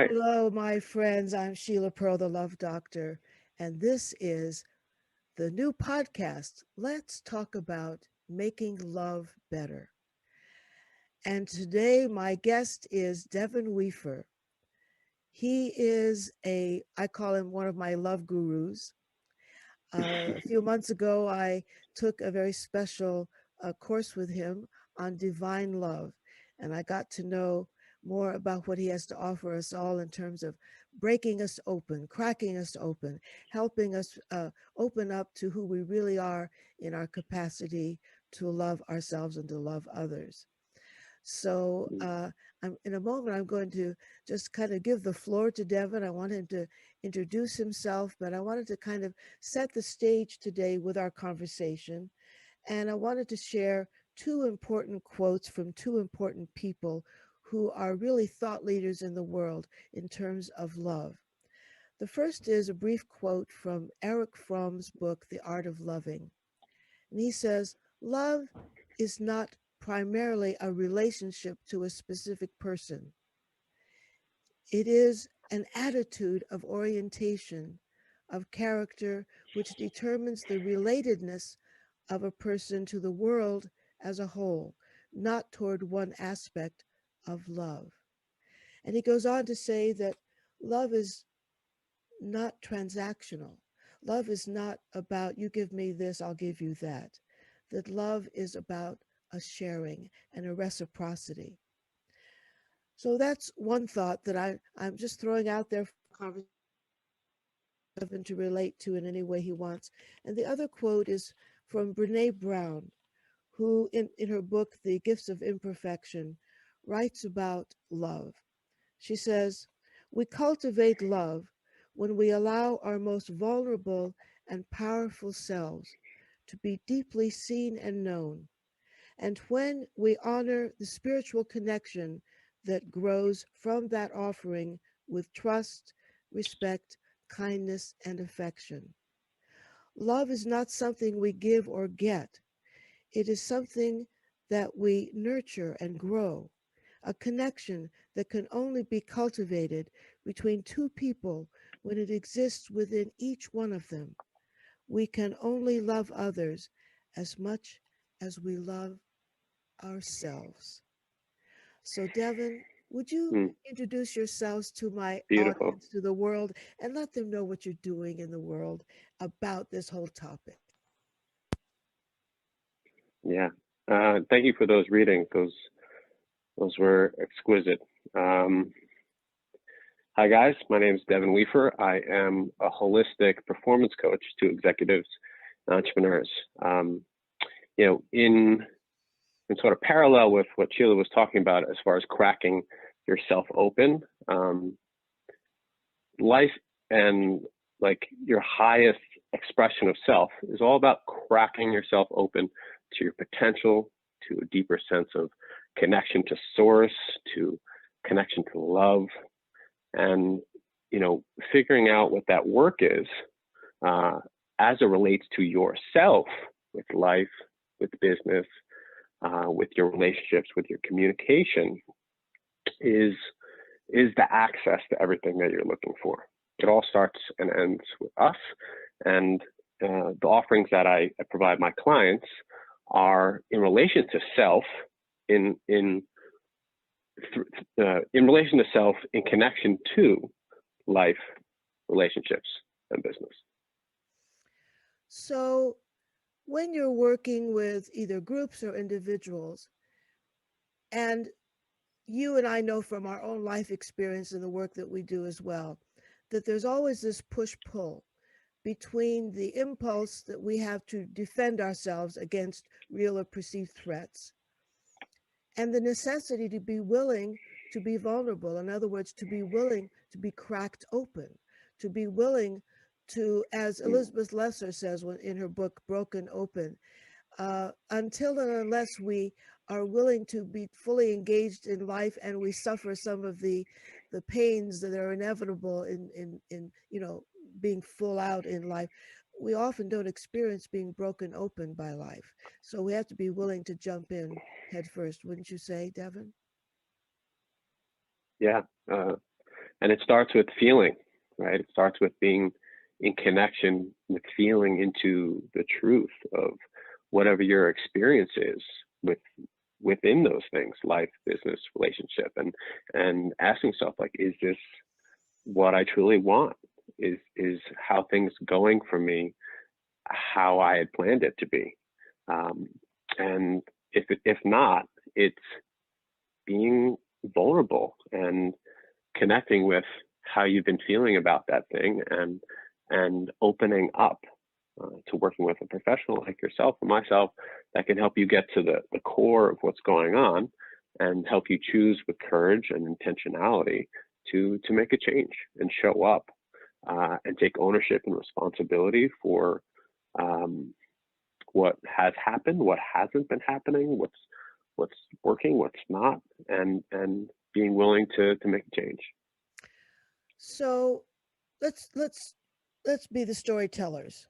Hi. Hello, my friends. I'm Sheila Pearl, the Love Doctor, and this is the new podcast. Let's talk about making love better. And today, my guest is Devin Weafer. He is I call him one of my love gurus. A few months ago, I took a very special course with him on divine love, and I got to know more about what he has to offer us all in terms of breaking us open, cracking us open, helping us open up to who we really are in our capacity to love ourselves and to love others. So in a moment, I'm going to just kind of give the floor to Devin. I want him to introduce himself, but I wanted to kind of set the stage today with our conversation. And I wanted to share two important quotes from two important people who are really thought leaders in the world in terms of love. The first is a brief quote from Eric Fromm's book, The Art of Loving. And he says, love is not primarily a relationship to a specific person. It is an attitude of orientation, of character, which determines the relatedness of a person to the world as a whole, not toward one aspect of love. And he goes on to say that love is not transactional. Love is not about you give me this, I'll give you that. That love is about a sharing and a reciprocity. So that's one thought that I'm just throwing out there for conversation to relate to in any way he wants. And the other quote is from Brene Brown, who in her book, The Gifts of Imperfection, writes about love. She says, we cultivate love when we allow our most vulnerable and powerful selves to be deeply seen and known, and when we honor the spiritual connection that grows from that offering with trust, respect, kindness, and affection. Love is not something we give or get, it is something that we nurture and grow, a connection that can only be cultivated between two people when it exists within each one of them. We can only love others as much as we love ourselves. So, Devin, would you Hmm, introduce yourselves to my beautiful. audience, to the world, and let them know what you're doing in the world about this whole topic? Yeah. Thank you for those readings. Those were exquisite. Um, Hi guys, my name is Devin Weafer. I am a holistic performance coach to executives and entrepreneurs. Um, in sort of parallel with what Sheila was talking about as far as cracking yourself open, life and like your highest expression of self is all about cracking yourself open to your potential, to a deeper sense of connection to source, to connection to love, and figuring out what that work is uh, as it relates to yourself with life, with business, with your relationships, with your communication is the access to everything that you're looking for. It all starts and ends with us. And the offerings that I provide my clients are in relation to self, in relation to self, in connection to life, relationships, and business. So, when you're working with either groups or individuals, and you and I know from our own life experience and the work that we do as well, that there's always this push pull between the impulse that we have to defend ourselves against real or perceived threats and the necessity to be willing to be vulnerable. In other words, to be willing to be cracked open, to be willing to, as Mm. Elizabeth Lesser says in her book, Broken Open, until and unless we are willing to be fully engaged in life and we suffer some of the pains that are inevitable in being full out in life, we often don't experience being broken open by life. So we have to be willing to jump in head first, wouldn't you say, Devin? Yeah, uh, And it starts with feeling, right? It starts with being in connection with feeling into the truth of whatever your experience is with within those things, life, business, relationship, and asking yourself, like, is this what I truly want? Is how things going for me how I had planned it to be? Um, and if not, it's being vulnerable and connecting with how you've been feeling about that thing, and opening up to working with a professional like yourself or myself that can help you get to the core of what's going on and help you choose with courage and intentionality to make a change and show up and take ownership and responsibility for um, what has happened, what hasn't been happening, what's working, what's not, and being willing to make a change. So let's let's be the storytellers.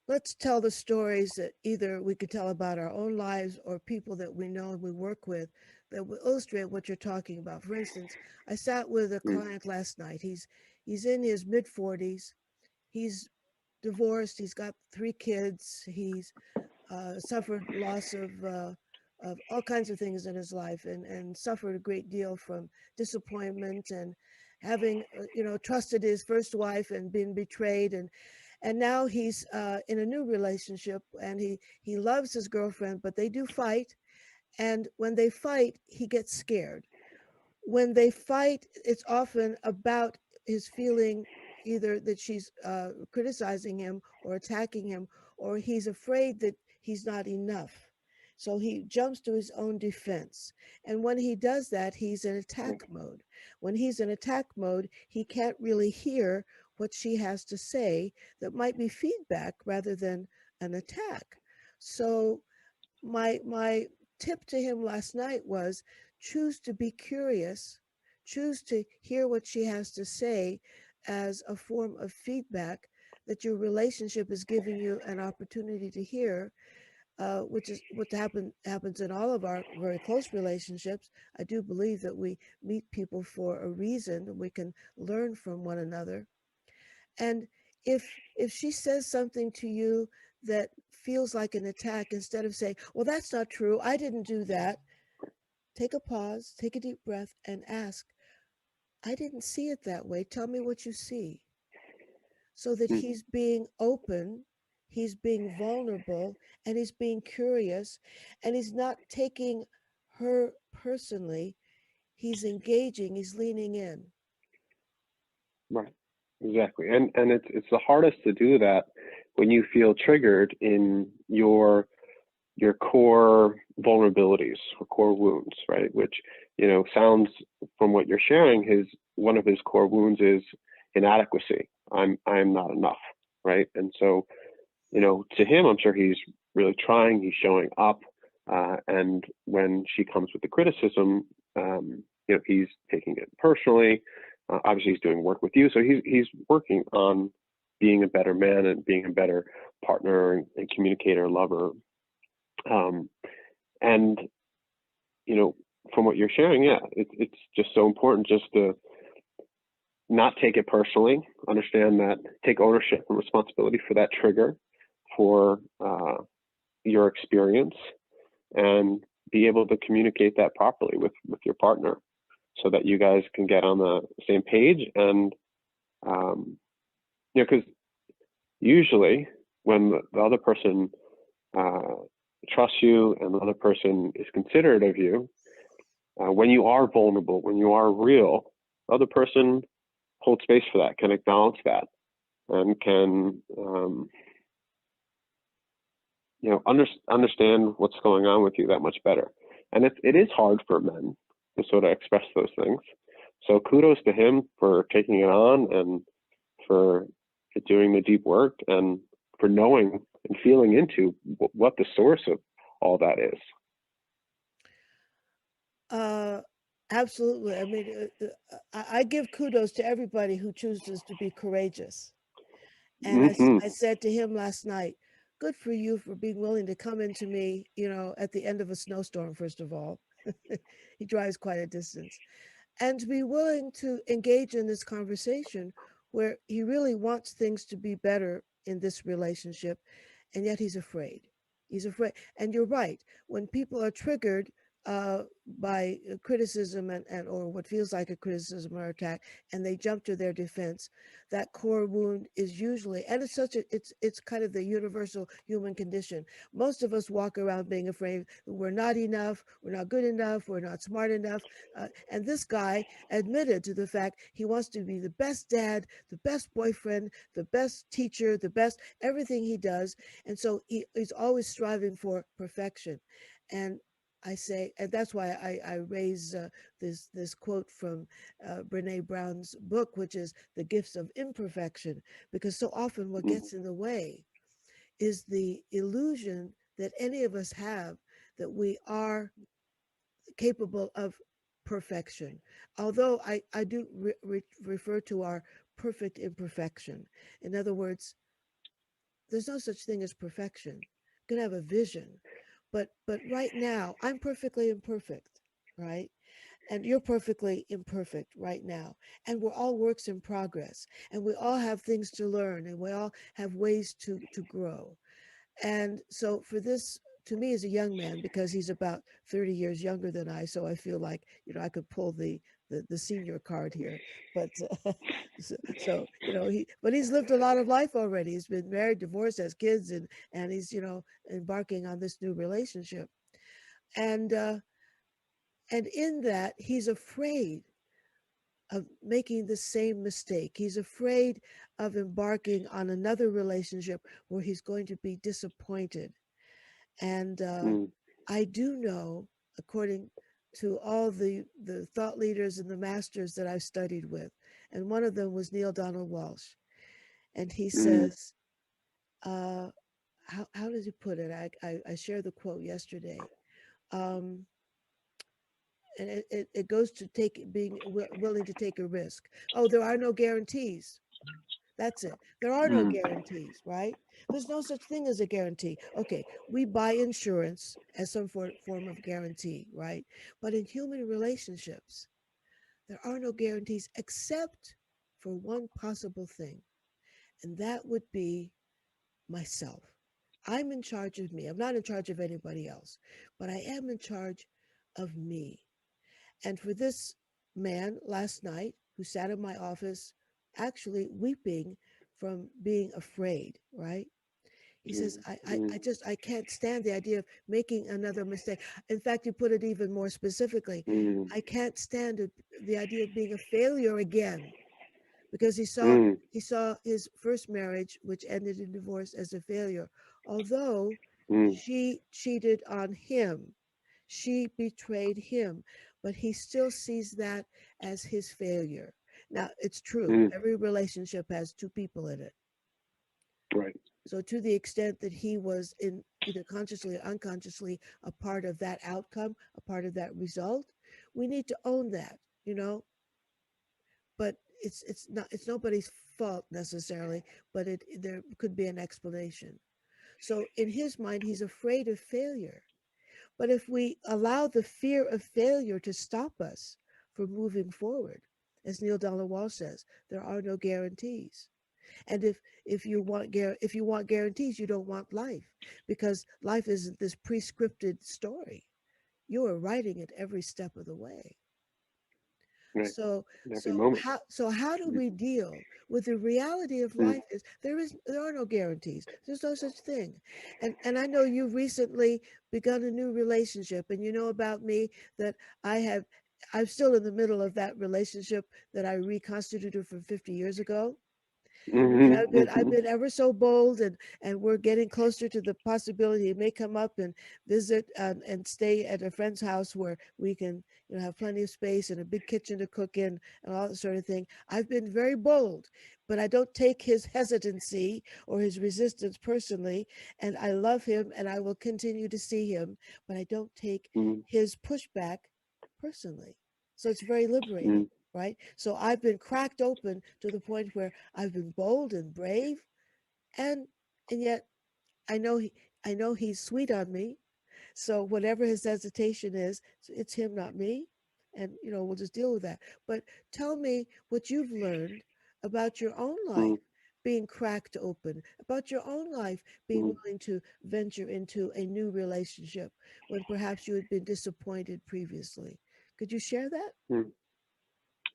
Let's tell the stories that either we could tell about our own lives or people that we know and we work with that will illustrate what you're talking about. For instance, I sat with a Mm, client last night. He's in his mid 40s. He's divorced. He's got 3 kids. He's suffered loss of all kinds of things in his life, and suffered a great deal from disappointment and having trusted his first wife and been betrayed, and now he's in a new relationship, and he loves his girlfriend, but they do fight, and when they fight he gets scared. When they fight, it's often about his feeling either that she's criticizing him or attacking him, or he's afraid that he's not enough. So he jumps to his own defense. And when he does that, he's in attack mode. When he's in attack mode, he can't really hear what she has to say that might be feedback rather than an attack. So my tip to him last night was choose to be curious, choose to hear what she has to say as a form of feedback that your relationship is giving you an opportunity to hear, which is what happens in all of our very close relationships. I do believe that we meet people for a reason, and we can learn from one another. And if she says something to you that feels like an attack, instead of saying, "Well, that's not true. I didn't do that." Take a pause, take a deep breath and ask, "I didn't see it that way. Tell me what you see." So that mm, he's being open, he's being vulnerable, and he's being curious, and he's not taking her personally. He's engaging, he's leaning in. right. Exactly. And it's the hardest to do that when you feel triggered in your core vulnerabilities or core wounds, right? Which, sounds, from what you're sharing, his one of his core wounds is inadequacy. I'm not enough, right? And so, to him, I'm sure he's really trying, he's showing up, and when she comes with the criticism, he's taking it personally. Obviously, he's doing work with you, so he's working on being a better man and being a better partner and communicator, lover. Um, and from what you're sharing, yeah, it's just so important just to not take it personally. Understand that, take ownership and responsibility for that trigger, for your experience, and be able to communicate that properly with your partner, so that you guys can get on the same page. And because usually when the other person trusts you and the other person is considerate of you, when you are vulnerable, when you are real, the other person holds space for that, can acknowledge that, and can understand what's going on with you that much better. And it is hard for men to sort of express those things. So kudos to him for taking it on, and for doing the deep work, and for knowing and feeling into what the source of all that is. Uh, Absolutely. I mean, I give kudos to everybody who chooses to be courageous. And Hmm. I said to him last night, good for you for being willing to come into me, at the end of a snowstorm, first of all. He drives quite a distance. and to be willing to engage in this conversation where he really wants things to be better in this relationship, and yet he's afraid. He's afraid. And you're right. When people are triggered by criticism and or what feels like a criticism or attack, and they jump to their defense, that core wound is usually, and it's such a it's kind of the universal human condition. Most of us walk around being afraid we're not enough, we're not good enough, we're not smart enough. And this guy admitted to the fact he wants to be the best dad, the best boyfriend, the best teacher, the best everything he does. And so he's always striving for perfection. And I say, and that's why I raise this quote from Brene Brown's book, which is The Gifts of Imperfection, because so often what Mm, gets in the way is the illusion that any of us have that we are capable of perfection. Although I do refer to our perfect imperfection. In other words, there's no such thing as perfection. You can have a vision, but right now I'm perfectly imperfect, right? And you're perfectly imperfect right now. And we're all works in progress. And we all have things to learn and we all have ways to grow. And so for this, to me as a young man, because he's about 30 years younger than I, so I feel like, I could pull the senior card here. But but he's lived a lot of life already. He's been married, divorced, has kids, and he's, embarking on this new relationship. And and in that, he's afraid of making the same mistake. He's afraid of embarking on another relationship where he's going to be disappointed. And mm, I do know, according to all the thought leaders and the masters that I've studied with, and one of them was Neil Donald Walsh, and he mm, says, uh, how does he put it? I shared the quote yesterday. Um, and it goes to being willing to take a risk. Oh, there are no guarantees. That's it. There are no mm, guarantees, right? There's no such thing as a guarantee. Okay, we buy insurance as some form of guarantee, right? But in human relationships, there are no guarantees except for one possible thing, and that would be myself. I'm in charge of me. I'm not in charge of anybody else, but I am in charge of me. And for this man last night who sat in my office, actually weeping from being afraid, right? He mm, says, mm, I can't stand the idea of making another mistake. In fact, you put it even more specifically. mm, I can't stand it, the idea of being a failure again, because mm, he saw his first marriage, which ended in divorce, as a failure. Although mm, she cheated on him, she betrayed him, but he still sees that as his failure. Now, it's true, mm. every relationship has two people in it. Right. So, to the extent that he was in either consciously or unconsciously a part of that outcome, a part of that result, we need to own that, you know. But it's nobody's fault necessarily, but there could be an explanation. So, in his mind, he's afraid of failure. But if we allow the fear of failure to stop us from moving forward, as Neil Donald Walsh says, there are no guarantees. And if you want guarantees, you don't want life, because life isn't this pre-scripted story. You are writing it every step of the way. Right. So In every moment. how do Mm, we deal with the reality of mm, life is there are no guarantees. There's no such thing. And I know you've recently begun a new relationship, and you know about me that I have I'm still in the middle of that relationship that I reconstituted from 50 years ago. And mhm, I've mhm, been ever so bold, and we're getting closer to the possibility he may come up and visit and stay at a friend's house where we can, have plenty of space and a big kitchen to cook in and all that sort of thing. I've been very bold, but I don't take his hesitancy or his resistance personally, and I love him and I will continue to see him, but I don't take mm, his pushback personally. So it's very liberating, mm, right? So I've been cracked open to the point where I've been bold and brave, and yet I know I know he's sweet on me. So whatever his hesitation is, it's him, not me. and we'll just deal with that. But tell me what you've learned about your own life mm, being cracked open, about your own life being mm, willing to venture into a new relationship when perhaps you had been disappointed previously. Could you share that? mm.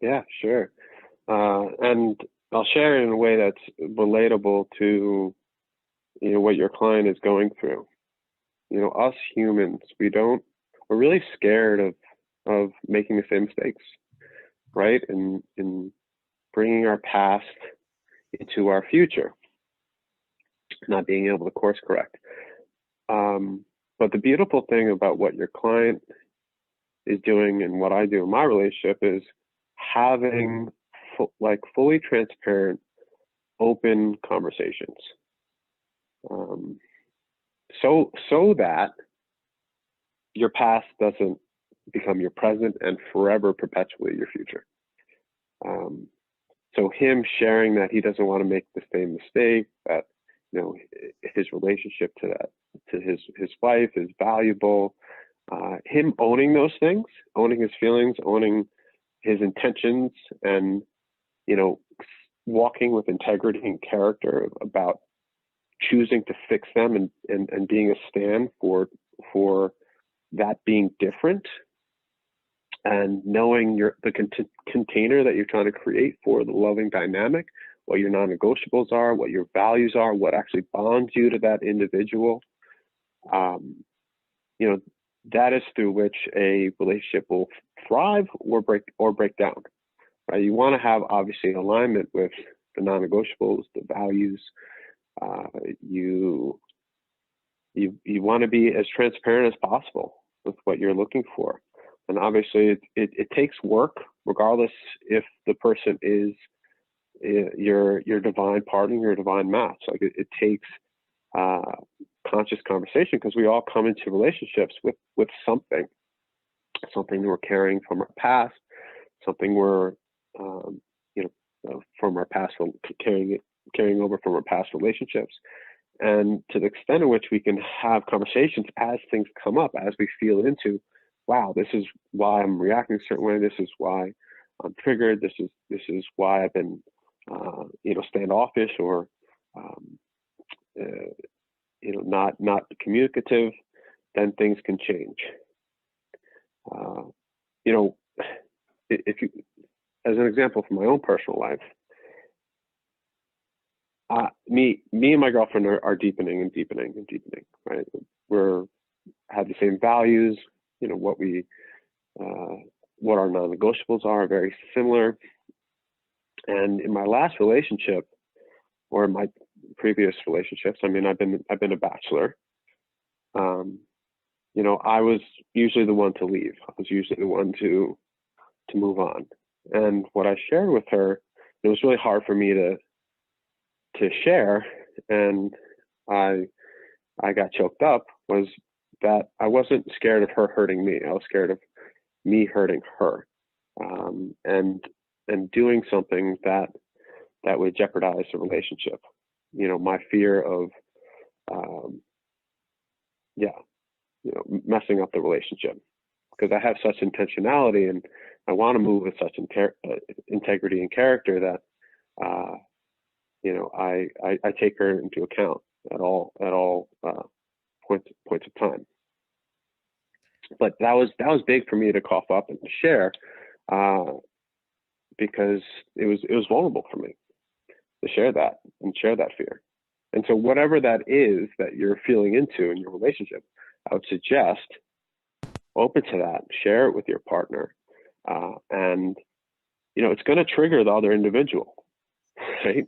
Yeah, sure. And I'll share it in a way that's relatable to what your client is going through. Us humans, we're really scared of making the same mistakes, right? And in bringing our past into our future, not being able to course correct. But the beautiful thing about what your client is doing and what I do in my relationship is having fully transparent, open conversations, um, so that your past doesn't become your present and forever perpetuate your future. Um, so him sharing that he doesn't want to make the same mistake, that his relationship to his wife is valuable. Him owning those things, owning his feelings, owning his intentions, and walking with integrity and character about choosing to fix them, and being a stand for that being different, and knowing the container that you're trying to create for the loving dynamic, what your non-negotiables are, what your values are, what actually bonds you to that individual. You know, that is through which a relationship will thrive or break down. Right? You want to have obviously alignment with the non-negotiables, the values. You want to be as transparent as possible with what you're looking for. And obviously it takes work, regardless if the person is your divine partner, your divine match. Like it takes conscious conversation, because we all come into relationships with something we're carrying from our past, something we're from our past, carrying over from our past relationships. And to the extent in which we can have conversations as things come up, as we feel into, wow, this is why I'm reacting a certain way. This is why I'm triggered. This is why I've been, standoffish, or, not communicative. Then things can change. If you, as an example from my own personal life, me and my girlfriend are deepening and deepening and deepening. Right, have the same values. What our non-negotiables are very similar. And in my last relationship, or my previous relationships, I mean, I've been a bachelor. I was usually the one to leave. I was usually the one to move on. And what I shared with her, it was really hard for me to share, and I got choked up, was that I wasn't scared of her hurting me. I was scared of me hurting her, and doing something that would jeopardize the relationship. My fear of, messing up the relationship, because I have such intentionality, and I want to move with such integrity and character that, I take her into account at all points of time. But that was big for me to cough up and share, because it was vulnerable for me to share that and share that fear. And so whatever that is that you're feeling into in your relationship, I would suggest open to that, share it with your partner, and it's going to trigger the other individual, right?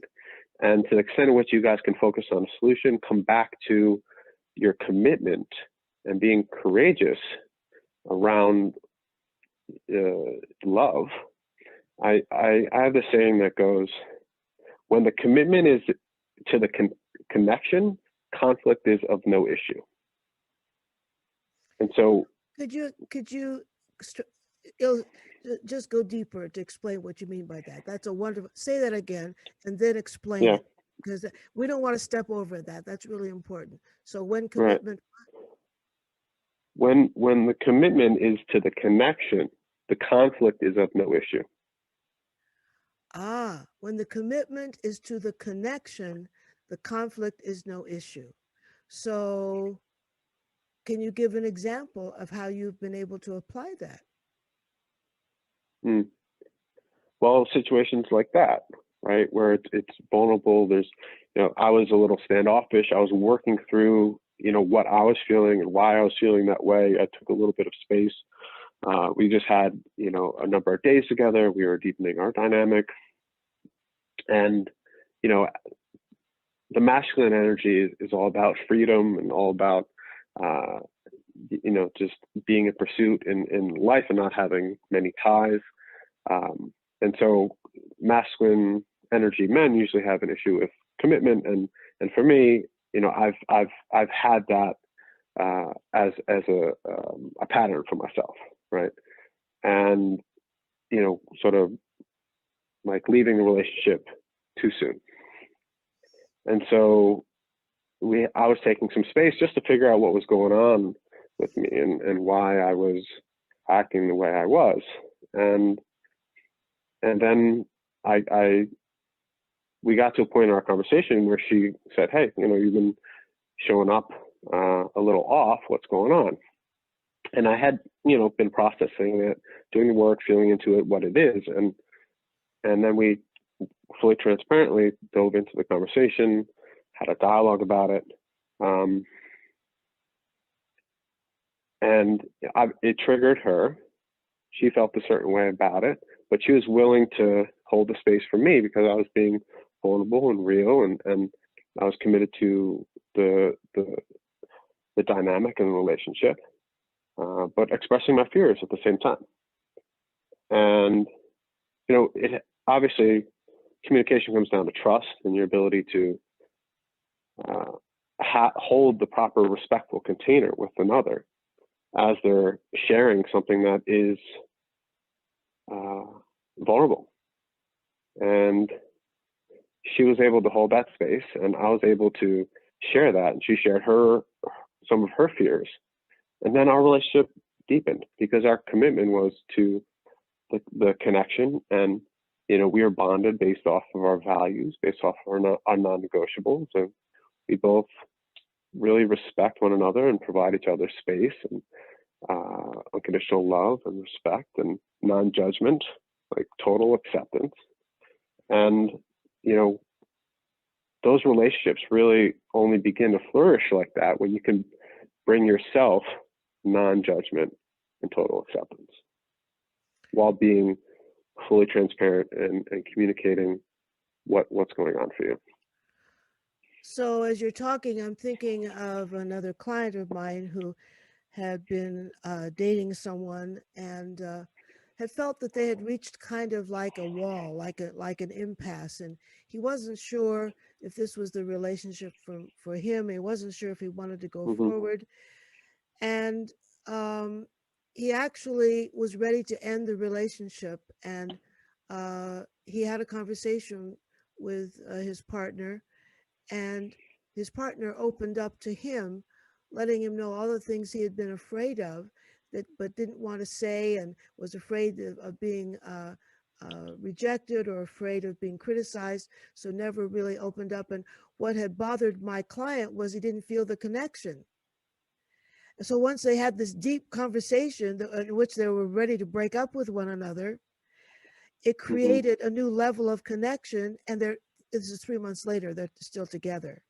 And to the extent in which you guys can focus on a solution, come back to your commitment and being courageous around love. I have this saying that goes, when the commitment is to the connection, conflict is of no issue. And so, could you just go deeper to explain what you mean by that? That's a wonderful. Say that again, and then explain yeah, it, because we don't want to step over that. That's really important. So when right. commitment, When the commitment is to the connection, the conflict is of no issue. When the commitment is to the connection, the conflict is no issue. So, can you give an example of how you've been able to apply that? Mm. Well, situations like that, right, where it's vulnerable. There's, I was a little standoffish. I was working through, what I was feeling and why I was feeling that way. I took a little bit of space. We just had, a number of days together. We were deepening our dynamic, and you know, the masculine energy is all about freedom and all about, just being in pursuit in life and not having many ties. And so masculine energy men usually have an issue with commitment. And for me, I've had that as a pattern for myself, right? And, sort of like leaving the relationship too soon. And so I was taking some space just to figure out what was going on with me and why I was acting the way I was. And then we got to a point in our conversation where she said, "Hey, you've been showing up a little off. What's going on?" And I had, been processing it, doing the work, feeling into it, what it is. And then we fully transparently dove into the conversation, had a dialogue about it. And it triggered her. She felt a certain way about it, but she was willing to hold the space for me because I was being vulnerable and real, and I was committed to the dynamic and the relationship, but expressing my fears at the same time. And it obviously, communication comes down to trust and your ability to hold the proper respectful container with another as they're sharing something that is vulnerable. And she was able to hold that space, and I was able to share that, and she shared some of her fears. And then our relationship deepened because our commitment was to the connection, and we are bonded based off of our values, based off of our non-negotiables, and we both really respect one another and provide each other space and unconditional love and respect and non-judgment, like total acceptance. And those relationships really only begin to flourish like that when you can bring yourself non-judgment and total acceptance while being fully transparent and communicating what's going on for you. So, as you're talking, I'm thinking of another client of mine who had been dating someone and had felt that they had reached kind of like a wall, like an impasse, and he wasn't sure if this was the relationship for him. He wasn't sure if he wanted to go Mm-hmm. forward, and he actually was ready to end the relationship. And he had a conversation with his partner, and his partner opened up to him, letting him know all the things he had been afraid of, but didn't want to say, and was afraid of being rejected or afraid of being criticized, so never really opened up. And what had bothered my client was he didn't feel the connection. And so once they had this deep conversation in which they were ready to break up with one another, it Mm-hmm. created a new level of connection. And this is 3 months later, they're still together,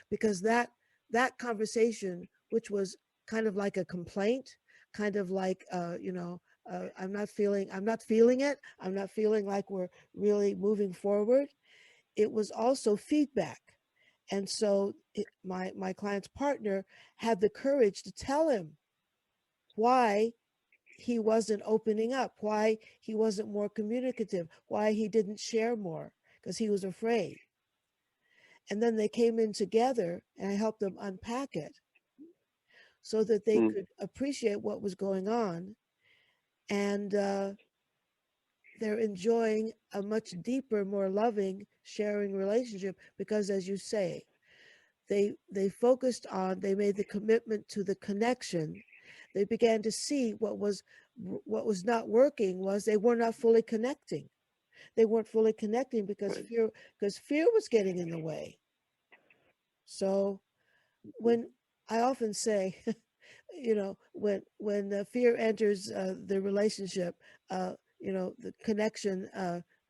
because that conversation, which was kind of like a complaint, kind of like I'm not feeling it, I'm not feeling like we're really moving forward, it was also feedback. And so my client's partner had the courage to tell him why he wasn't opening up, why he wasn't more communicative, why he didn't share more, because he was afraid. And then they came in together, and I helped them unpack it so that they Mm-hmm. could appreciate what was going on. And they're enjoying a much deeper, more loving, sharing relationship because, as you say, they focused on, they made the commitment to the connection. They began to see what was not working was they were not fully connecting. They weren't fully connecting Right. because fear was getting in the way. So Mhm. when I often say, when fear enters the relationship, the connection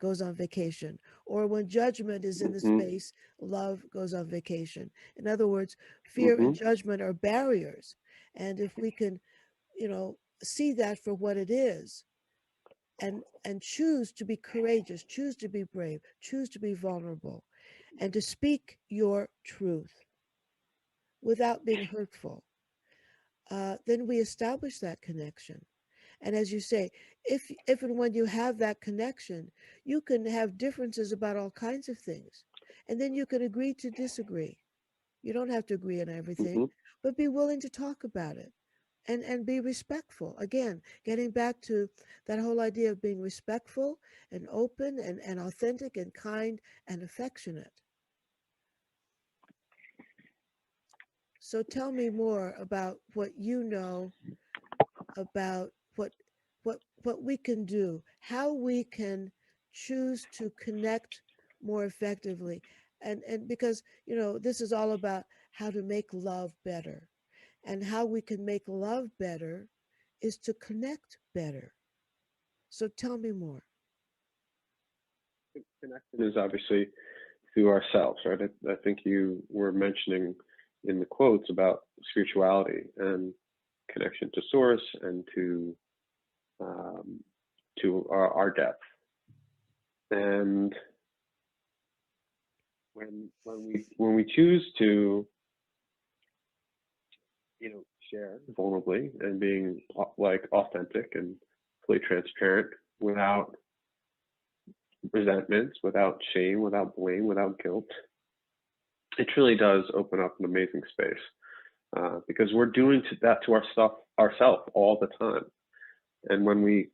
goes on vacation, or when judgment is in the Mhm. space, love goes on vacation. In other words, fear and Mhm. judgment are barriers, and if we can, see that for what it is, and choose to be courageous, choose to be brave, choose to be vulnerable, and to speak your truth without being hurtful, then we establish that connection. And as you say, if and when you have that connection, you can have differences about all kinds of things, and then you can agree to disagree. You don't have to agree on everything, Mhm. but be willing to talk about it, and be respectful. Again, getting back to that whole idea of being respectful and open and authentic and kind and affectionate. So tell me more about what you know about what we can do, how we can choose to connect more effectively. And because, this is all about how to make love better. And how we can make love better is to connect better. So tell me more. Connection is obviously through ourselves, right? I think you were mentioning in the quotes about spirituality and connection to source and um, to our depth. And when we choose to, share vulnerably and being like authentic and fully transparent without resentments, without shame, without blame, without guilt, it truly does open up an amazing space, because we're doing that to ourselves all the time. And when we,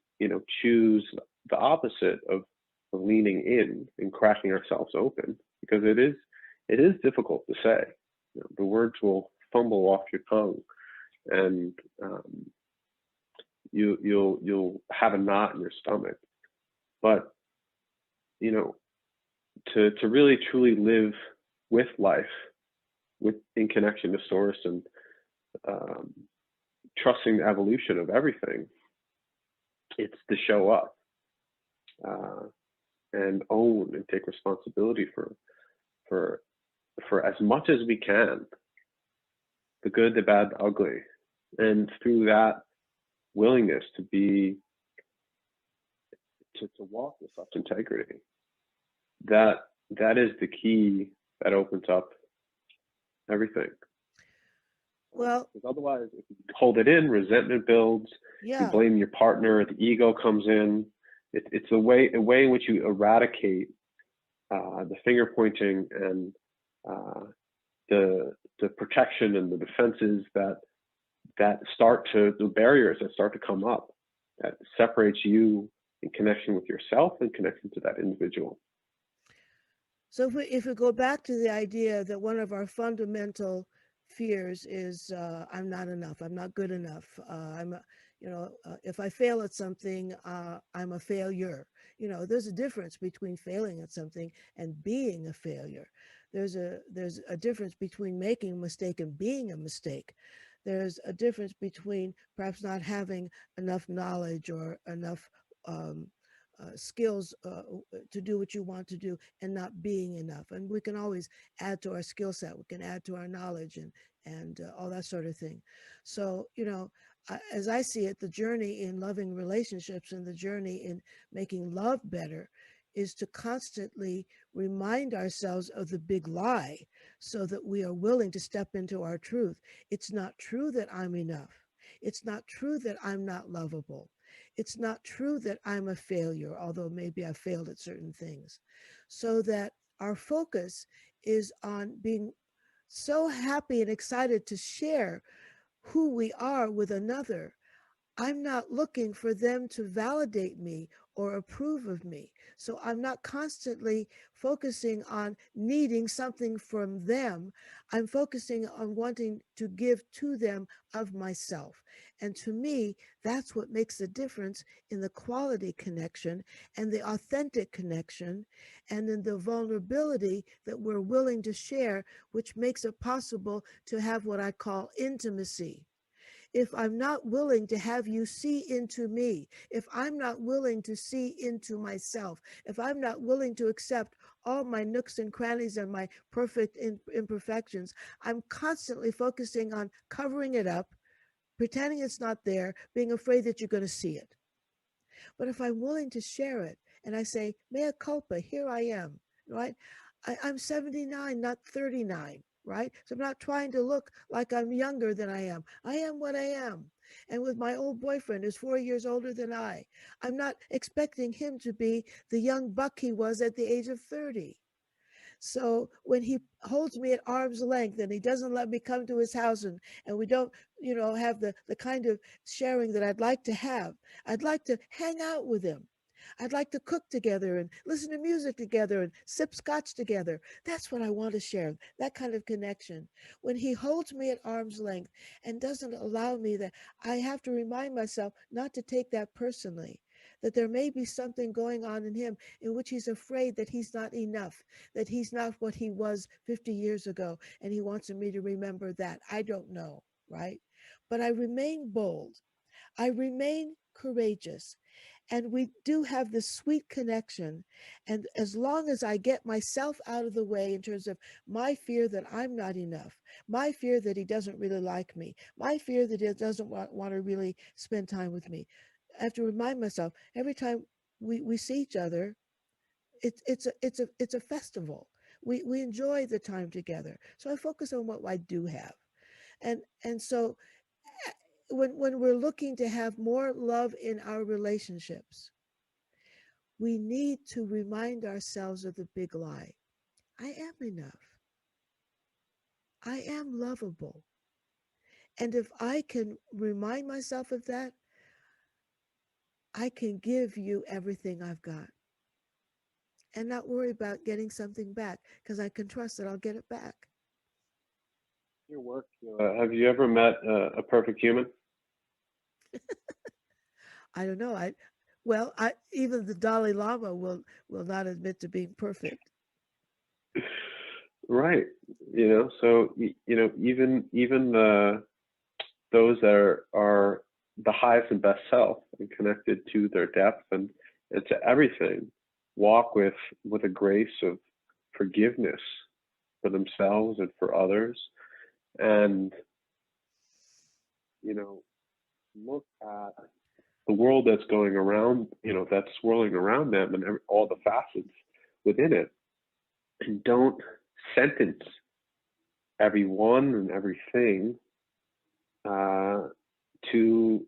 choose the opposite of leaning in and cracking ourselves open, because it is difficult to say. The words will fumble off your tongue, and um, you'll have a knot in your stomach. But you know, to really truly live with life, with in connection to source, and um, trusting the evolution of everything, it's to show up, uh, and own and take responsibility for for as much as we can, the good, the bad, the ugly, and through that willingness to be to walk with such integrity, that that is the key that opens up everything. Well, Because otherwise, if you hold it in, resentment builds. You yeah. blame your partner, the ego comes in. It's a way in which you eradicate the finger pointing and uh, the protection and the defenses that start to the barriers that start to come up, that separates you in connection with yourself and connection to that individual. So if we go back to the idea that one of our fundamental fears is I'm not enough, I'm not good enough, if I fail at something, I'm a failure. There's a difference between failing at something and being a failure. There's a difference between making a mistake and being a mistake. There's a difference between perhaps not having enough knowledge or enough um, skills to do what you want to do and not being enough. And we can always add to our skill set. We can add to our knowledge and all that sort of thing. So, as I see it, the journey in loving relationships and the journey in making love better is to constantly remind ourselves of the big lie so that we are willing to step into our truth. It's not true that I'm enough. It's not true that I'm not lovable. It's not true that I'm a failure, although maybe I failed at certain things. So that our focus is on being so happy and excited to share who we are with another. I'm not looking for them to validate me or approve of me. So I'm not constantly focusing on needing something from them. I'm focusing on wanting to give to them of myself. And to me, that's what makes the difference in the quality connection and the authentic connection and in the vulnerability that we're willing to share, which makes it possible to have what I call intimacy. If I'm not willing to have you see into me, if I'm not willing to see into myself, if I'm not willing to accept all my nooks and crannies and my perfect imperfections, I'm constantly focusing on covering it up, pretending it's not there, being afraid that you're going to see it. But if I'm willing to share it and I say, mea culpa, here I am, right? I'm 79, not 39, right? So I'm not trying to look like I'm younger than I am. I am what I am. And with my old boyfriend, who's 4 years older than I'm not expecting him to be the young buck he was at the age of 30. So when he holds me at arm's length and he doesn't let me come to his house and we don't, have the kind of sharing that I'd like to have, I'd like to hang out with him. I'd like to cook together and listen to music together and sip scotch together. That's what I want to share, that kind of connection. When he holds me at arm's length and doesn't allow me that, I have to remind myself not to take that personally, that there may be something going on in him in which he's afraid that he's not enough, that he's not what he was 50 years ago, and he wants me to remember that. I don't know, right? But I remain bold. I remain courageous. And we do have this sweet connection. And as long as I get myself out of the way in terms of my fear that I'm not enough, my fear that he doesn't really like me, my fear that he doesn't want to really spend time with me, I have to remind myself every time we see each other, it's a festival. We enjoy the time together. So I focus on what I do have. And so when we're looking to have more love in our relationships, we need to remind ourselves of the big lie. I am enough. I am lovable. And if I can remind myself of that, I can give you everything I've got and not worry about getting something back because I can trust that I'll get it back. Your work. Have you ever met a perfect human? I don't know. I even the Dalai Lama will not admit to being perfect. Right. So even those that are the highest and best self and connected to their depth and to everything, walk with a grace of forgiveness for themselves and for others, and you know look at the world that's going around, that's swirling around them and all the facets within it, and don't sentence everyone and everything uh, to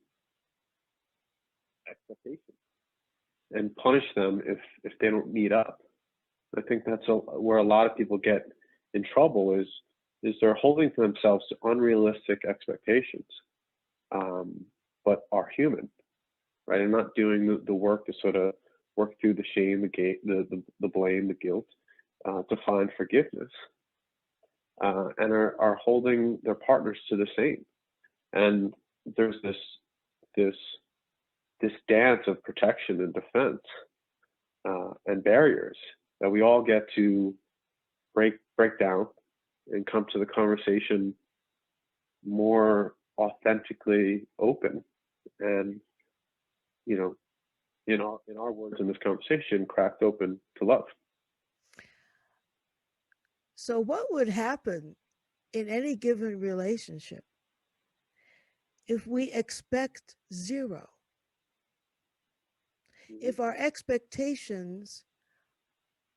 expectations and punish them if they don't meet up. I think that's where a lot of people get in trouble is they're holding to themselves to unrealistic expectations, um, but are human, right? And not doing the work to sort of work through the shame, the blame, the guilt, to find forgiveness, and are holding their partners to the same. And there's this this dance of protection and defense, and barriers that we all get to break down and come to the conversation more authentically open, and you know in our words in this conversation, cracked open to love. So what would happen in any given relationship if we expect zero? Mm-hmm. If our expectations,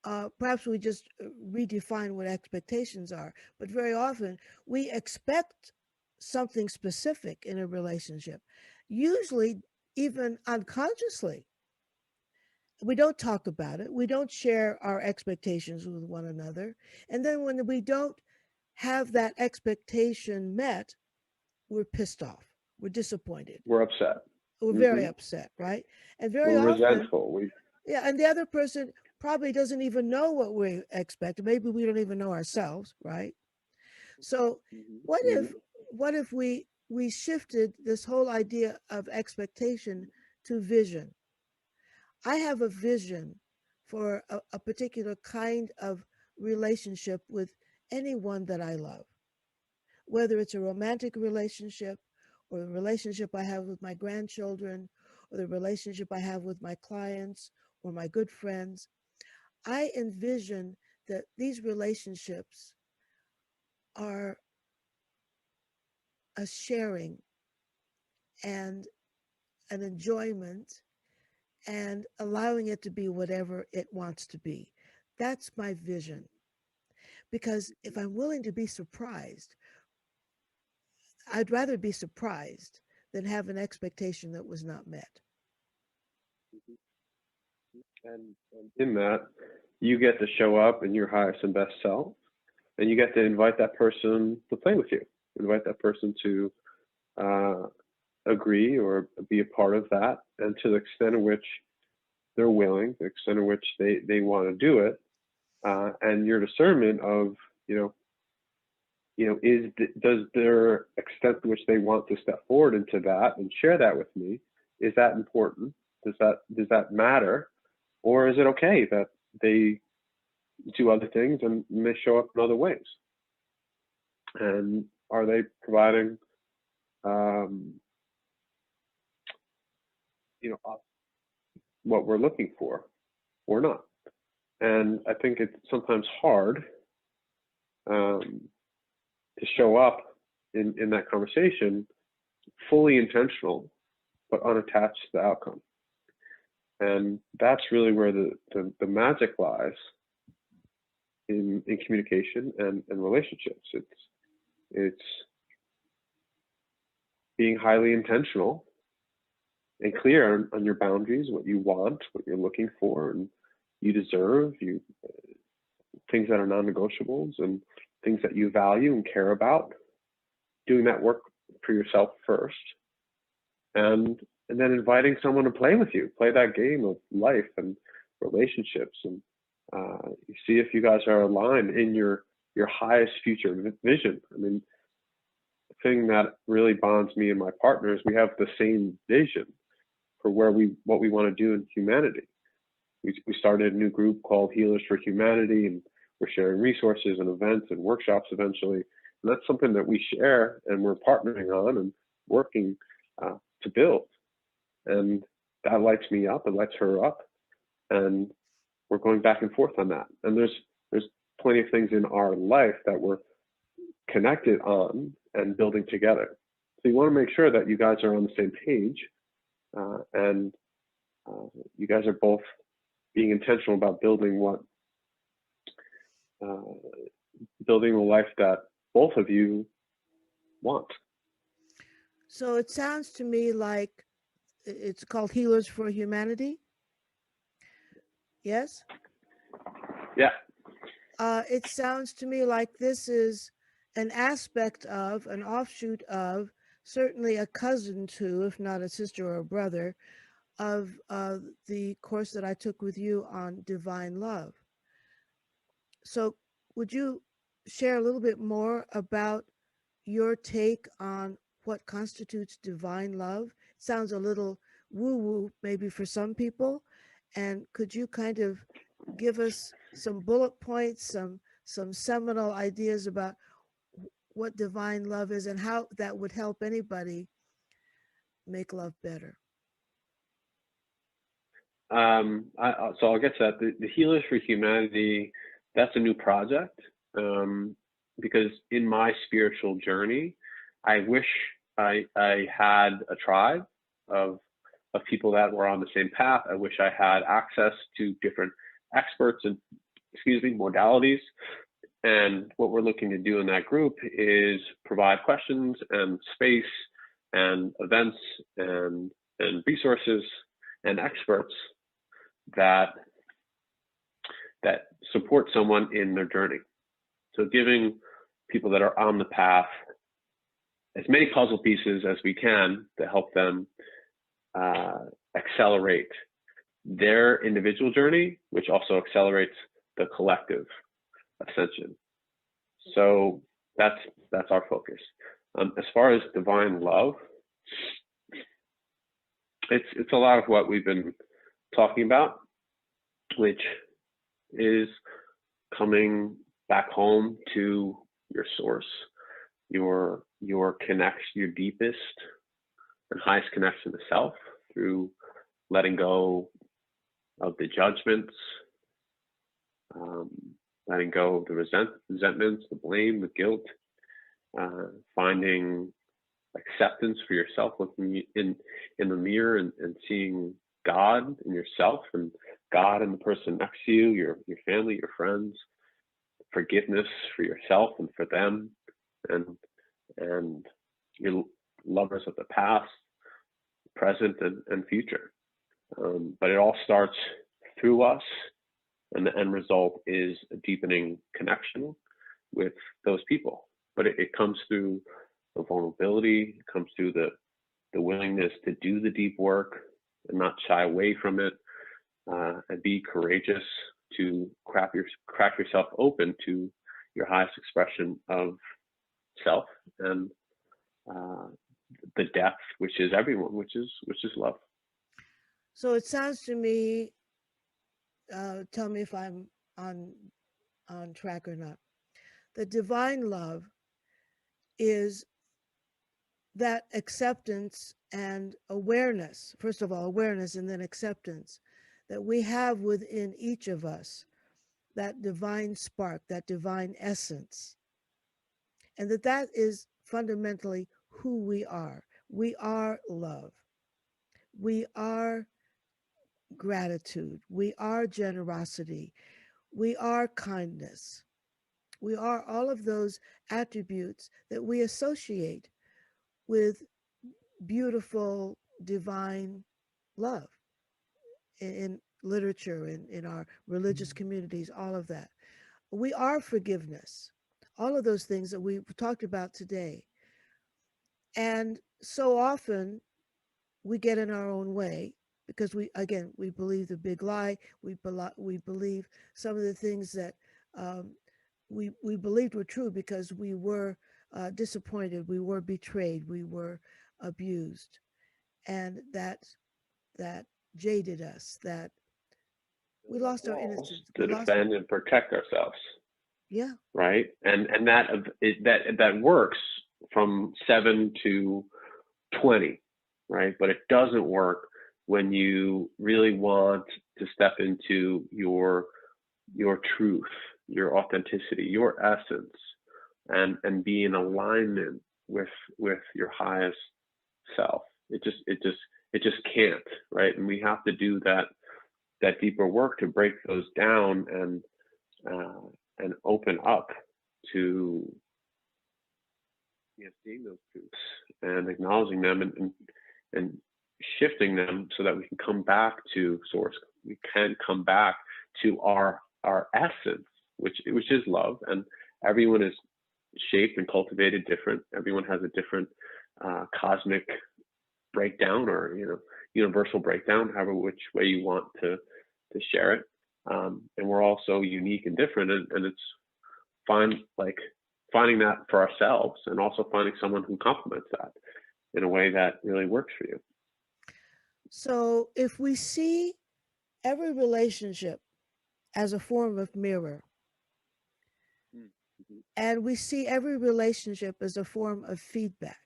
perhaps we just redefine what expectations are, but very often we expect something specific in a relationship, usually even unconsciously. We don't talk about it, we don't share our expectations with one another. And then when we don't have that expectation met, we're pissed off, we're disappointed. We're upset. We're very Hmm. upset, right? And very We're often, resentful. We. yeah, and the other person probably doesn't even know what we expect. Maybe we don't even know ourselves, right? So what if Mhm. we shifted this whole idea of expectation to vision? I have a vision for a particular kind of relationship with anyone that I love, whether it's a romantic relationship or the relationship I have with my grandchildren or the relationship I have with my clients or my good friends. I envision that these relationships are a sharing and an enjoyment and allowing it to be whatever it wants to be. That's my vision. Because if I'm willing to be surprised, I'd rather be surprised than have an expectation that was not met. And in that, you get to show up in your highest and best self, and you get to invite that person to play with you, invite that person to uh, agree or be a part of that, and to the extent in which they're willing, the extent in which they want to do it, and your discernment of, you know, does their extent to which they want to step forward into that and share that with me, is that important? Does that matter? Or is it okay that they do other things and may show up in other ways? And are they providing, um, us what we're looking for or not? And I think it's sometimes hard um, to show up in that conversation fully intentional, but unattached to the outcome. And that's really where the magic lies in communication and relationships. It's being highly intentional and clear on your boundaries, what you want, what you're looking for, and you deserve, things that are non-negotiables and things that you value and care about. Doing that work for yourself first, and then inviting someone to play with you, play that game of life and relationships, and you see if you guys are aligned in your highest future vision. I mean, the thing that really bonds me and my partners, we have the same vision for what we want to do in humanity. We started a new group called Healers for Humanity, and we're sharing resources and events and workshops eventually. And that's something that we share and we're partnering on and working to build. And that lights me up, it lights her up, and we're going back and forth on that. And there's plenty of things in our life that we're connected on and building together. So you want to make sure that you guys are on the same page, and you guys are both being intentional about building building the life that both of you want. So it sounds to me like it's called Healers for Humanity. Yes? Yeah. It sounds to me like this is an aspect of, an offshoot of, certainly a cousin to, if not a sister or a brother, of the course that I took with you on divine love. So, would you share a little bit more about your take on what constitutes divine love? It sounds a little woo woo, maybe for some people. And could you kind of give us some bullet points, some seminal ideas about what divine love is and how that would help anybody make love better? So I'll get to that. The Healers for Humanity, that's a new project, because in my spiritual journey, I wish I had a tribe of people that were on the same path. I wish I had access to different experts and, modalities. And what we're looking to do in that group is provide questions and space and events and resources and experts that support someone in their journey. So giving people that are on the path as many puzzle pieces as we can to help them accelerate their individual journey, which also accelerates the collective ascension. So that's our focus. As far as divine love, it's a lot of what we've been talking about, which is coming back home to your source, your connection, your deepest and highest connection to self, through letting go of the judgments, letting go of the resentments, the blame, the guilt, finding acceptance for yourself, looking in the mirror and seeing God in yourself and God in the person next to you, your family, your friends, forgiveness for yourself and for them, and your lovers of the past, present, and future. But it all starts through us, and the end result is a deepening connection with those people. But it comes through the vulnerability, it comes through the willingness to do the deep work and not shy away from it, and be courageous to crack yourself open to your highest expression of self and the depth, which is everyone, which is love. So it sounds to me, tell me if I'm on track or not. The divine love is that acceptance and awareness, first of all, awareness and then acceptance, that we have within each of us, that divine spark, that divine essence, and that is fundamentally who we are. We are love. We are gratitude. We are generosity. We are kindness. We are all of those attributes that we associate with beautiful divine love in literature, in our religious communities, all of that. We are forgiveness, all of those things that we talked about today. And so often we get in our own way because we believe the big lie. We believe some of the things that we believed were true because we were disappointed, we were betrayed, we were abused, and that jaded us. That we lost our innocence. To defend and protect ourselves. Yeah. Right. And that works from 7 to 20. Right. But it doesn't work when you really want to step into your truth, your authenticity, your essence, and be in alignment with your highest self. It just can't. Right. And we have to do that deeper work to break those down and open up to seeing those truths and acknowledging them and shifting them so that we can come back to source. We can come back to our essence, which is love. And everyone is shaped and cultivated different. Everyone has a different cosmic breakdown, or universal breakdown, however which way you want to share it. And we're all so unique and different, and it's finding that for ourselves, and also finding someone who complements that in a way that really works for you. So if we see every relationship as a form of mirror, mm-hmm. and we see every relationship as a form of feedback,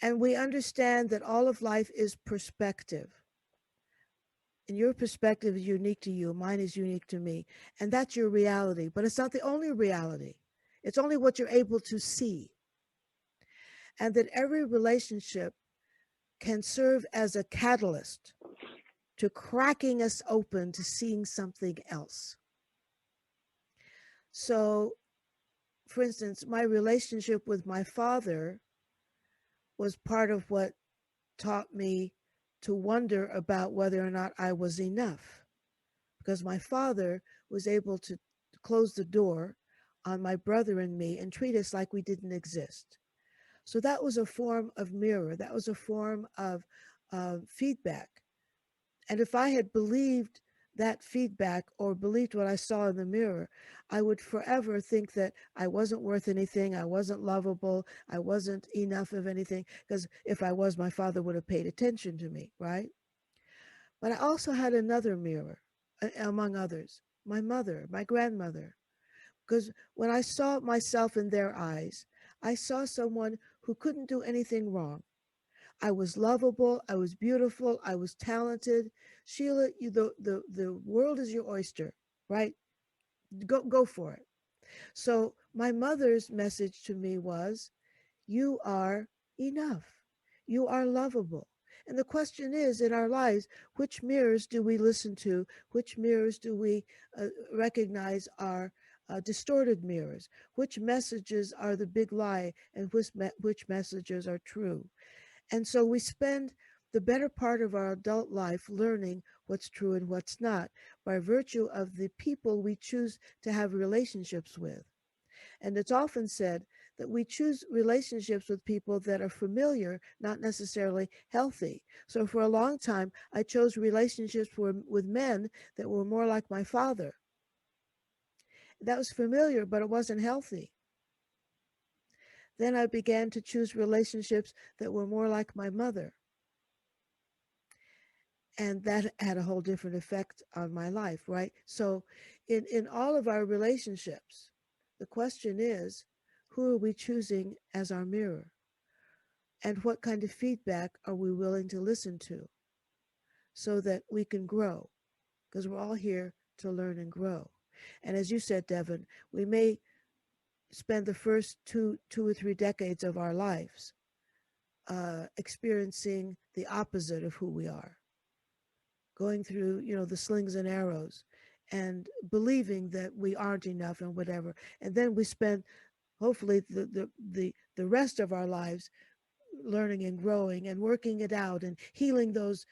and we understand that all of life is perspective, and your perspective is unique to you, mine is unique to me, and that's your reality, but it's not the only reality. It's only what you're able to see. And that every relationship can serve as a catalyst to cracking us open to seeing something else. So, for instance, my relationship with my father was part of what taught me to wonder about whether or not I was enough, because my father was able to close the door on my brother and me and treat us like we didn't exist. So that was a form of mirror. That was a form of feedback. And if I had believed that feedback or believed what I saw in the mirror, I would forever think that I wasn't worth anything. I wasn't lovable. I wasn't enough of anything. Because if I was, my father would have paid attention to me, right? But I also had another mirror, among others, my mother, my grandmother. Because when I saw myself in their eyes, I saw someone who couldn't do anything wrong. I was lovable. I was beautiful. I was talented. Sheila, the world is your oyster, right? Go for it. So my mother's message to me was, you are enough. You are lovable. And the question is, in our lives, which mirrors do we listen to? Which mirrors do we recognize are distorted mirrors? Which messages are the big lie and which messages are true? And so we spend the better part of our adult life learning what's true and what's not by virtue of the people we choose to have relationships with. And it's often said that we choose relationships with people that are familiar, not necessarily healthy. So for a long time, I chose relationships with men that were more like my father. That was familiar, but it wasn't healthy. Then I began to choose relationships that were more like my mother. And that had a whole different effect on my life, right? So in all of our relationships, the question is, who are we choosing as our mirror? And what kind of feedback are we willing to listen to so that we can grow? Because we're all here to learn and grow. And as you said, Devin, we may spend the first two or three decades of our lives experiencing the opposite of who we are, going through, the slings and arrows and believing that we aren't enough and whatever. And then we spend hopefully the rest of our lives learning and growing and working it out and healing those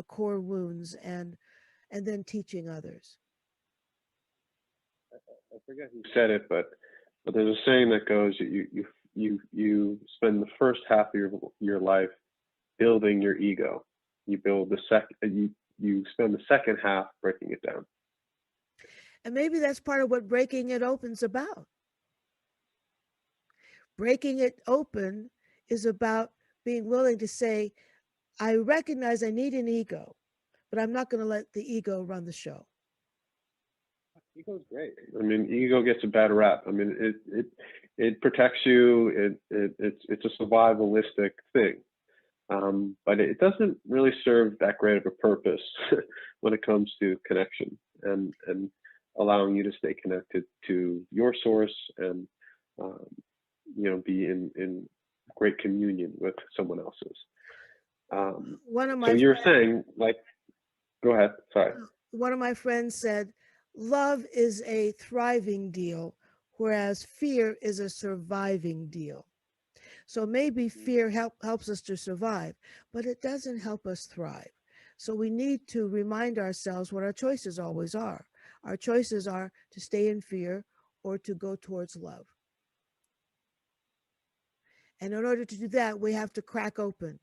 core wounds and then teaching others. I forget who said it, but there's a saying that goes, you spend the first half of your life building your ego. You build the you spend the second half breaking it down. And maybe that's part of what breaking it open's about. Breaking it open is about being willing to say, I recognize I need an ego, but I'm not going to let the ego run the show. Ego's great. I mean, ego gets a bad rap. I mean, it protects you. It's a survivalistic thing, but it doesn't really serve that great of a purpose when it comes to connection and allowing you to stay connected to your source and be in great communion with someone else's. So you're saying, like, go ahead. Sorry. One of my friends said, love is a thriving deal, whereas fear is a surviving deal. So maybe fear helps us to survive, but it doesn't help us thrive. So we need to remind ourselves what our choices always are. Our choices are to stay in fear or to go towards love. And in order to do that, we have to crack open.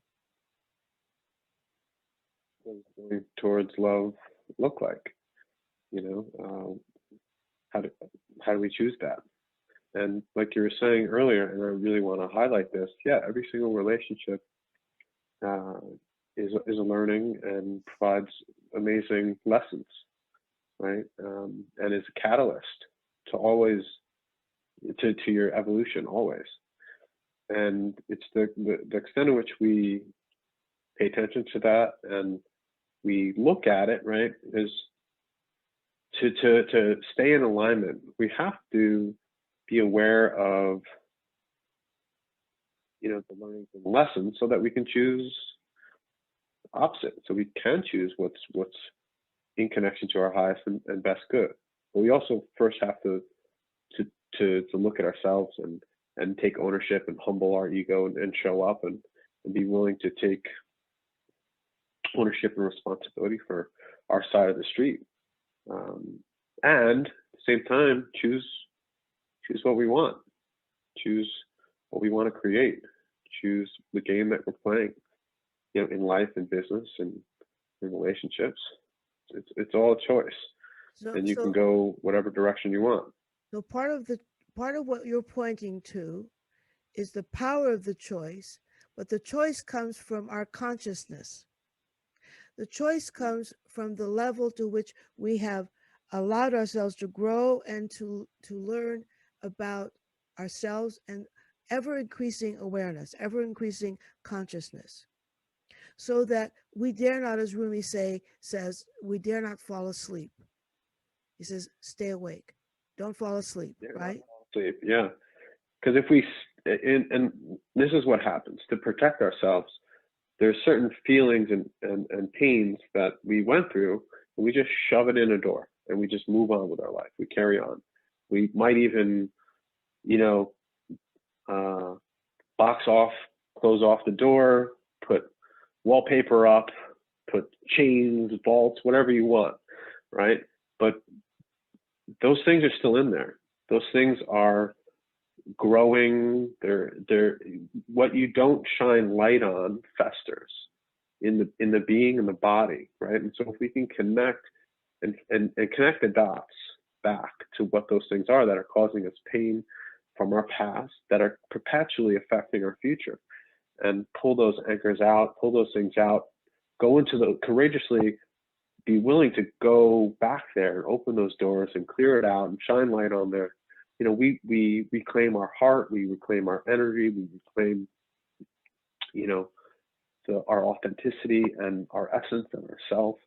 What does going towards love look like? How do we choose that? And like you were saying earlier, and I really want to highlight this, every single relationship is a learning and provides amazing lessons, right? And is a catalyst to always to your evolution always. And it's the extent to which we pay attention to that and we look at it, right, is to stay in alignment. We have to be aware of the learnings and lessons so that we can choose opposite. So we can choose what's in connection to our highest and best good. But we also first have to look at ourselves and take ownership and humble our ego and show up and be willing to take ownership and responsibility for our side of the street. And at the same time, choose what we want. Choose what we want to create. choose the game that we're playing, in life and business and in relationships. It's all a choice, So, and you can so, go whatever direction you want. so part of what you're pointing to is the power of the choice, but the choice comes from our consciousness. The choice comes from the level to which we have allowed ourselves to grow and to learn about ourselves and ever increasing awareness, ever increasing consciousness, so that we dare not, as Rumi says, we dare not fall asleep. He says, stay awake. Don't fall asleep, Yeah, right? sleep. Yeah, because if we and this is what happens to protect ourselves. There's certain feelings and pains that we went through, and we just shove it in a door, and we just move on with our life. We carry on. We might even, you know, uh, box off, close off the door, put wallpaper up, put chains, vaults, whatever you want, right? But those things are still in there. Those things are growing. They're what you don't shine light on festers in the being and the body, right? And so if we can connect and connect the dots back to what those things are that are causing us pain from our past, that are perpetually affecting our future, and pull those anchors out, pull those things out, go into the courageously be willing to go back there and open those doors and clear it out and shine light on there. We reclaim our heart, we reclaim our energy, we reclaim, you know, our authenticity and our essence and ourself.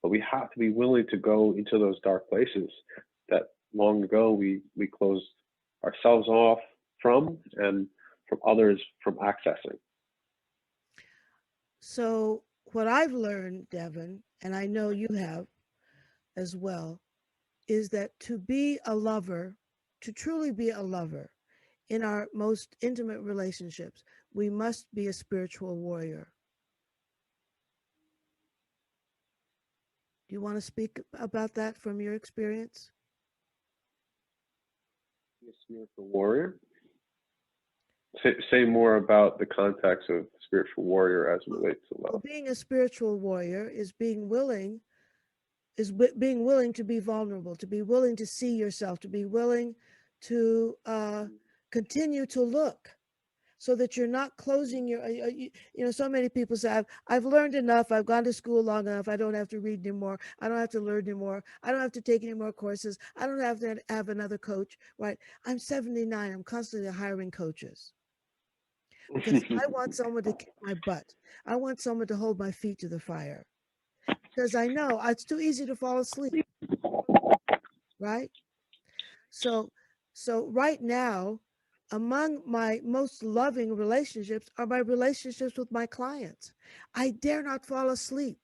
But we have to be willing to go into those dark places that long ago we closed ourselves off from and from others from accessing. So, what I've learned, Devin, and I know you have as well, is that to be a lover, to truly be a lover in our most intimate relationships, we must be a spiritual warrior. Do you want to speak about that from your experience? Be a spiritual warrior. Say more about the context of spiritual warrior as it relates to Well, love. being a spiritual warrior is being willing to be vulnerable, to be willing to see yourself, to be willing to continue to look, so that you're not closing your so many people say, I've learned enough, I've gone to school long enough, I don't have to read anymore, I don't have to learn anymore, I don't have to take any more courses, I don't have to have another coach, right? I'm 79, I'm constantly hiring coaches because I want someone to kick my butt. I want someone to hold my feet to the fire, because I know it's too easy to fall asleep, right? So, so right now, among my most loving relationships are my relationships with my clients. I dare not fall asleep.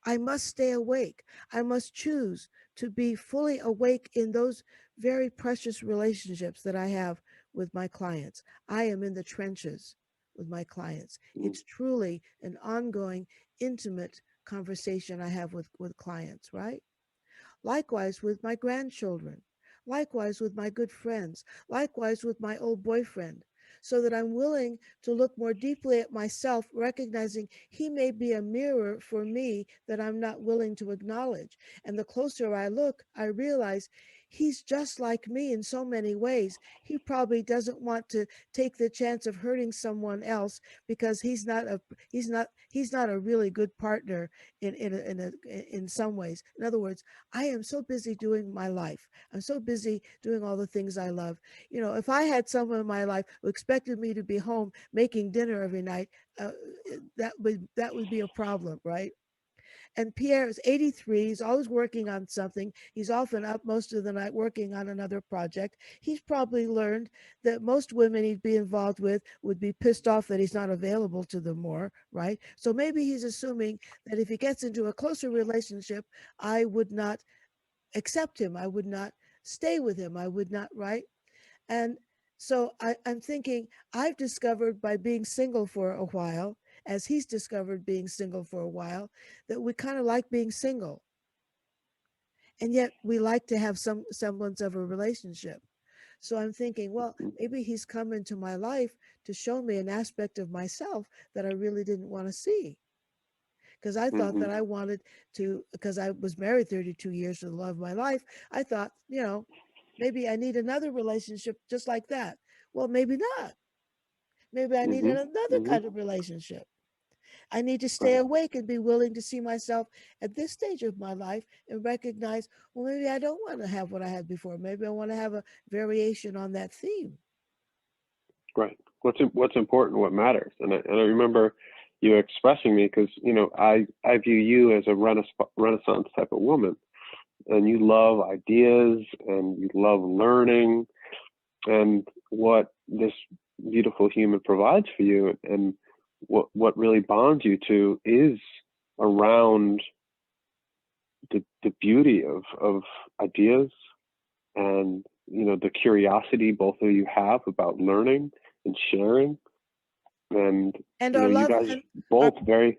I must stay awake. I must choose to be fully awake in those very precious relationships that I have with my clients. I am in the trenches with my clients. It's truly an ongoing, intimate conversation I have with clients, right? Likewise with my grandchildren, likewise with my good friends, likewise with my old boyfriend, so that I'm willing to look more deeply at myself, recognizing he may be a mirror for me that I'm not willing to acknowledge. And the closer I look, I realize he's just like me in so many ways. He probably doesn't want to take the chance of hurting someone else because he's not a really good partner in some ways. In other words, I am so busy doing my life. I'm so busy doing all the things I love. If I had someone in my life who expected me to be home making dinner every night, uh, that would be a problem, right? And Pierre is 83. He's always working on something. He's often up most of the night working on another project. He's probably learned that most women he'd be involved with would be pissed off that he's not available to them more, right? So maybe he's assuming that if he gets into a closer relationship, I would not accept him. I would not stay with him. I would not, right? And so I'm thinking, I've discovered by being single for a while, as he's discovered being single for a while, that we kind of like being single. And yet we like to have some semblance of a relationship. So I'm thinking, well, mhm, maybe he's come into my life to show me an aspect of myself that I really didn't want to see. Because I thought mhm, that I wanted to, because I was married 32 years to the love of my life, I thought, maybe I need another relationship just like that. Well, maybe not. Maybe I need mhm, another mhm. kind of relationship. I need to stay Right. awake and be willing to see myself at this stage of my life and recognize, well, maybe I don't want to have what I had before. Maybe I want to have a variation on that theme. Right. What's important, what matters, and I remember you expressing me because I view you as a Renaissance type of woman, and you love ideas and you love learning, and what this beautiful human provides for you, and what really bonds you to is around the beauty of ideas and the curiosity both of you have about learning and sharing, and And our you love guys and our both very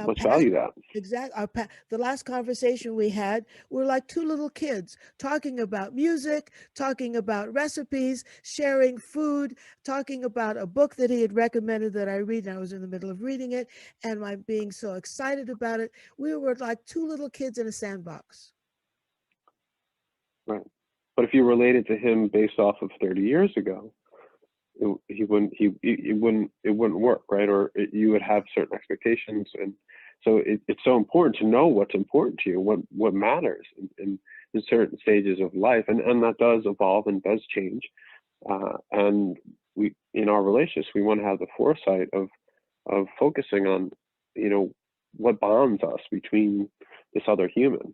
much past value that. exact our the last conversation we had, we're like two little kids talking about music, talking about recipes, sharing food, talking about a book that he had recommended that I read, and I was in the middle of reading it, and my being so excited about it. We were like two little kids in a sandbox. Right. But if you related to him based off of 30 years ago, it wouldn't work, right? Or you would have certain expectations, and so it's so important to know what's important to you, what matters in certain stages of life, and that does evolve and does change. And we, in our relationships, we want to have the foresight of focusing on, what bonds us between this other human,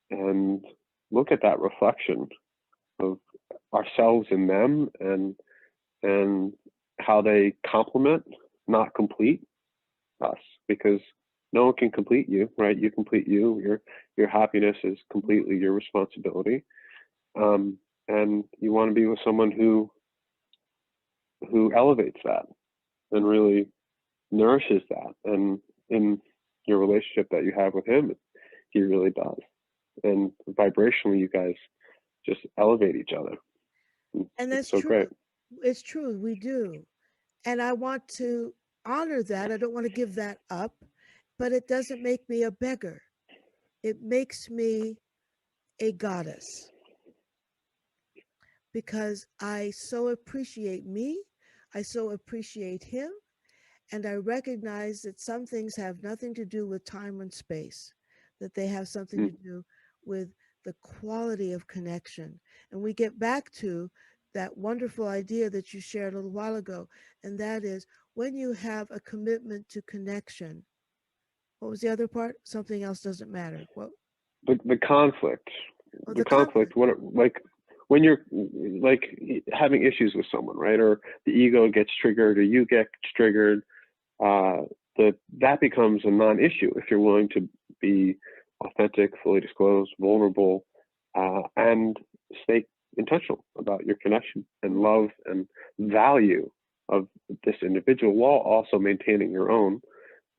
and look at that reflection of ourselves in them, and how they complement, not complete us, because no one can complete you, right? You complete you. Your happiness is completely your responsibility, and you want to be with someone who elevates that and really nourishes that. And in your relationship that you have with him, he really does. And vibrationally, you guys just elevate each other. And It's that's so great. true. It's true. We do. And I want to honor that. I don't want to give that up, but it doesn't make me a beggar. It makes me a goddess because I so appreciate me. I so appreciate him. And I recognize that some things have nothing to do with time and space, that they have something to Mm. do with the quality of connection. And we get back to that wonderful idea that you shared a little while ago, and that is when you have a commitment to connection. What was the other part? Something else doesn't matter. What? The conflict, Oh, the the conflict. conflict. Like when you're like having issues with someone, right? Or the ego gets triggered, or you get triggered. Uh, that becomes a non-issue if you're willing to be authentic, fully disclosed, vulnerable, and stay intentional about your connection and Mm. love and value of this individual, while also maintaining your own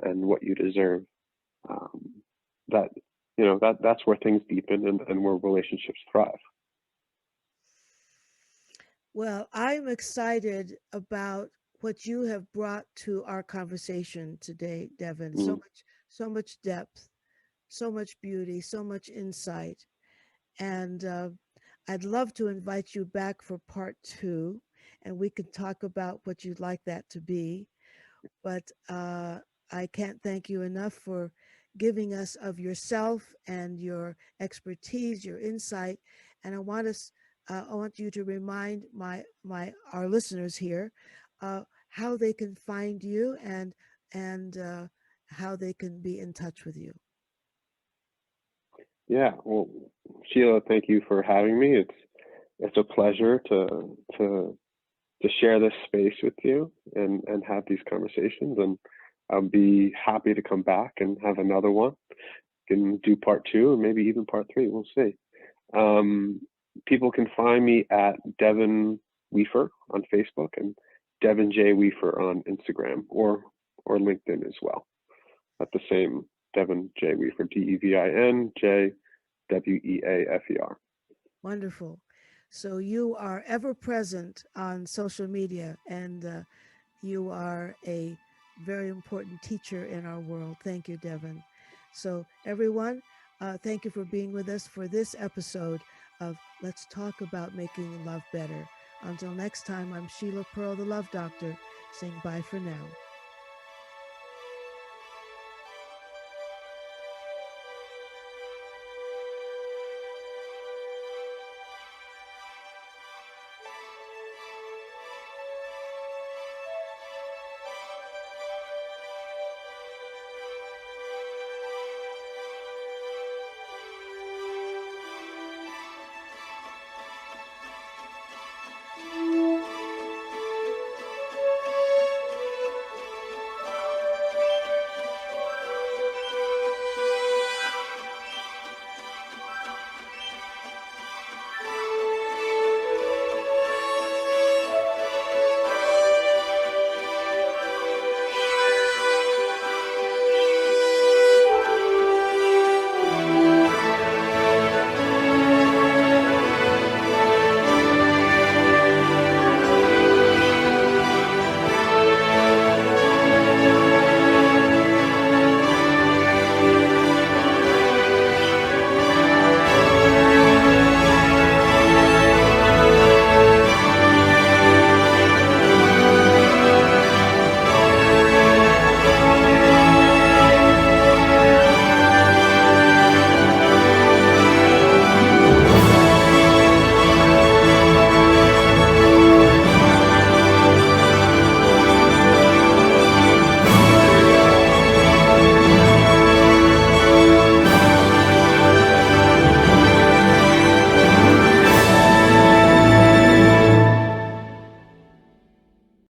and what you deserve. Um, that that's where things deepen, and where relationships thrive. Well, I'm excited about what you have brought to our conversation today, Devin. Mm. So much depth, so much beauty, so much insight. And I'd love to invite you back for part two, and we can talk about what you'd like that to be. But I can't thank you enough for giving us of yourself and your expertise, your insight. And I want you to remind our listeners here how they can find you and how they can be in touch with you. Yeah, well, Sheila, thank you for having me. It's a pleasure to share this space with you, and have these conversations, and I'll be happy to come back and have another one. Can do part two, or maybe even part three. We'll see. Um, People can find me at Devin Weafer on Facebook, and Devin J Weafer on Instagram, or LinkedIn as well, at the same Devin J Weafer, DEVIN JWEAFER. Wonderful. So you are ever present on social media, and you are a very important teacher in our world. Thank you, Devin. So, everyone, thank you for being with us for this episode of Let's Talk About Making Love Better. Until next time, I'm Sheila Pearl, the Love Doctor, saying bye for now.